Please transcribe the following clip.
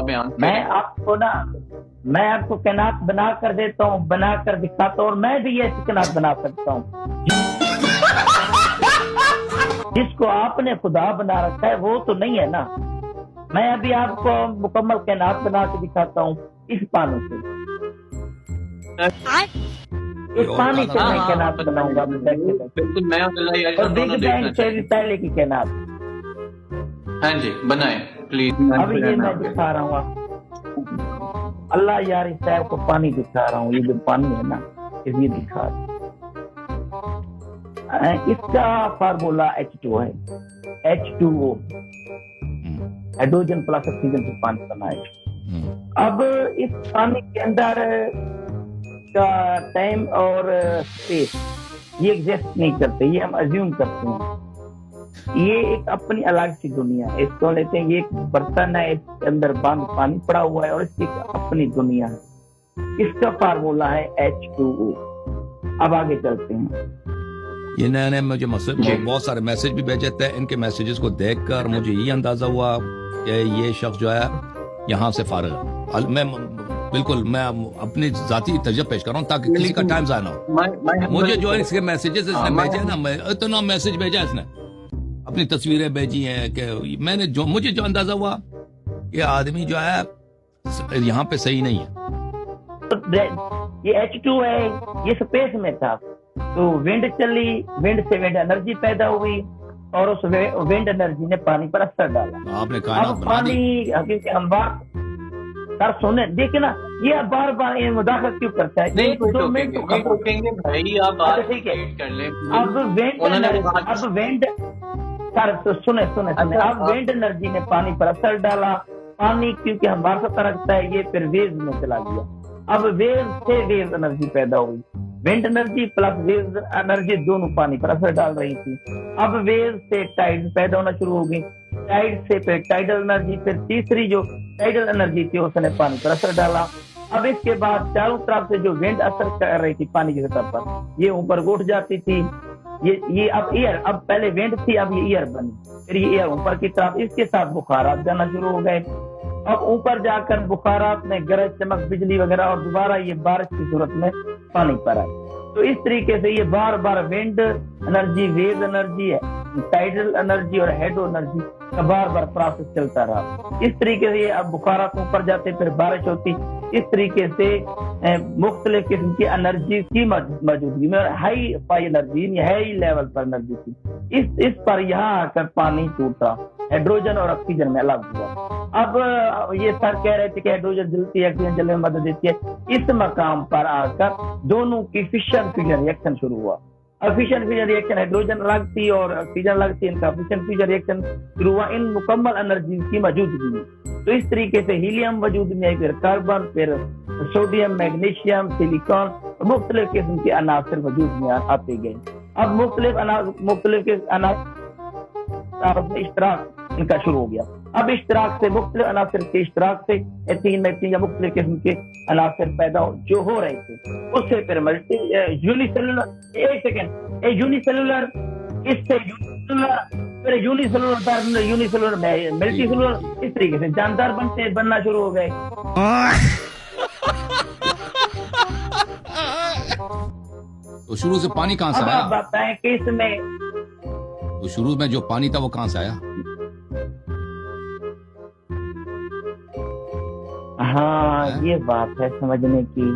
بیان میں آپ کو کائنات بنا کر دیتا ہوں، بنا کر دکھاتا ہوں، اور میں بھی یہ کائنات بنا سکتا ہوں۔ جس کو آپ نے خدا بنا رکھا ہے وہ تو نہیں ہے نا۔ میں ابھی آپ کو مکمل کائنات بنا کے دکھاتا ہوں اس پانی سے، اس پانی سے میں کائنات بناؤں گا بالکل، میں اور بگ بینگ سے بھی پہلے کی کائنات۔ ہاں جی بنائیں پلیز۔ اب یہ میں دکھا رہا ہوں اللہ یار اس صاحب کو پانی دکھا رہا ہوں، یہ جو پانی ہے نا یہ دکھا رہا ہوں۔ اس کا فارمولا H2 ہے، H2O، ہائیڈروجن پلس آکسیجن سے پانی بنا ہے۔ اب اس پانی کے اندر کا ٹائم اور اسپیس یہ ایگزسٹ نہیں کرتے، یہ ہم ازیوم کرتے ہیں۔ یہ ایک اپنی الگ سی دنیا ہے، اس کو لیتے ہیں یہ ایک برتن ہے، اس کے اندر بند پانی پڑا ہوا ہے اور اس کی اپنی دنیا ہے۔ اس کا فارمولا ہے H2O۔ اب آگے چلتے ہیں۔ یہ نئے نئے مجھے بہت سارے میسج بھی بھیجے تھے، ان کے میسیجز کو دیکھ کر مجھے یہ اندازہ ہوا کہ یہ شخص جو ہے یہاں سے فارغ ہے۔ میں بالکل میں اپنی ذاتی تجربہ پیش کر رہا ہوں تاکہ کسی کا ٹائم ضائع نہ ہو۔ مجھے جو اس کے میسیجز اس نے بھیجے نا، اتنا میسج بھیجا اس نے، اپنی تصویریں بھیجی ہیں کہ میں نے مجھے جو اندازہ ہوا یہ آدمی جو ہے یہاں پہ صحیح نہیں ہے۔ یہ H2 ہے، یہ سپیس میں تھا تو ونڈ چلی، ونڈ سے ونڈ انرجی پیدا ہوئی اور اس ونڈ انرجی نے پانی پر اثر ڈالا۔ آپ نے کائنات بنا دی۔ پانی حقیقی انوار سر سونے دیکھیں نا، یہ بار بار مداخلت کیوں کرتا ہے؟ نہیں بھائی آپ اب ونڈ سر سنے اب ونڈ انرجی نے پانی پر اثر ڈالا، پانی کیونکہ ہم وارثت رکھتا ہے یہ پھر ویوز میں چلا گیا۔ اب ویوز سے ویوز انرجی پیدا ہوئی، wind energy plus waves energy دونوں پانی پر اثر ڈال رہی تھی۔ اب ویوز سے ٹائڈ پیدا ہونا شروع ہو گئی، ٹائڈ سے پھر ٹائڈل انرجی، پھر تیسری جو ٹائڈل انرجی تھی اس نے پانی پر اثر ڈالا۔ اب اس کے بعد چاروں طرف سے جو ونڈ اثر کر رہی تھی پانی کی سطح پر، یہ اوپر اٹھ جاتی تھی، یہ اب ایئر، اب پہلے ونڈ تھی اب یہ ایئر بنی، پھر یہ ایئر اوپر کی طرف، اس کے ساتھ بخارات جانا شروع ہو گئے۔ اب اوپر جا کر بخارات میں گرج چمک بجلی وغیرہ اور دوبارہ یہ بارش کی صورت میں پانی پر آئے۔ تو اس طریقے سے یہ بار بار ونڈ انرجی، ویو انرجی ہے، ٹائڈل انرجی اور ہیڈرو انرجی کا بار بار پروسیس چلتا رہا۔ اس طریقے سے یہ اب بخارات اوپر جاتے پھر بارش ہوتی، اس طریقے سے مختلف قسم کی انرجی کی موجودگی میں hi fi energy, high level پر انرجی تھی، اس پر یہاں آ کر پانی ٹوٹا، ہائیڈروجن اور آکسیجن میں الگ ہوا۔ اب یہ سر کہہ رہے تھے کہ ہائیڈروجن جلتی ہے، آکسیجن جلنے میں مدد دیتی ہے، اس مقام پر آ کر دونوں کی فشن فیوژن ریئیکشن شروع ہوا۔ فشن فیوژن ریئیکشن ہائیڈروجن الگ تھی اور آکسیجن الگ تھی، ان کا فشن فیوژن ریئیکشن شروع ہوا ان مکمل انرجی کی موجودگی میں۔ تو اس طریقے سے ہیلیم وجود میں آئی، پھر کاربن، پھر سوڈیم، میگنیشیم، سلیکان، مختلف قسم کے عناصر وجود میں آتے گئے۔ اب مختلف عناصر میں اشتراک ان کا شروع ہو گیا۔ اب اشتراک سے مختلف عناصر کے اشتراک سے ایتھین میتھین یا مختلف قسم کے عناصر پیدا جو ہو رہے تھے، اس سے پھر ملٹی یونی سیلولر، ایک سیکنڈ، یونی سیلولر، اس سے پھر unicellular, unicellular multicellular, اس طریقے سے جاندار بننا شروع ہو گئے۔ تو شروع سے پانی کہاں سے اب آیا؟ آپ بتائیں کہ اس میں تو شروع میں جو پانی تھا وہ کہاں سے آیا؟ ہاں یہ بات ہے سمجھنے کی۔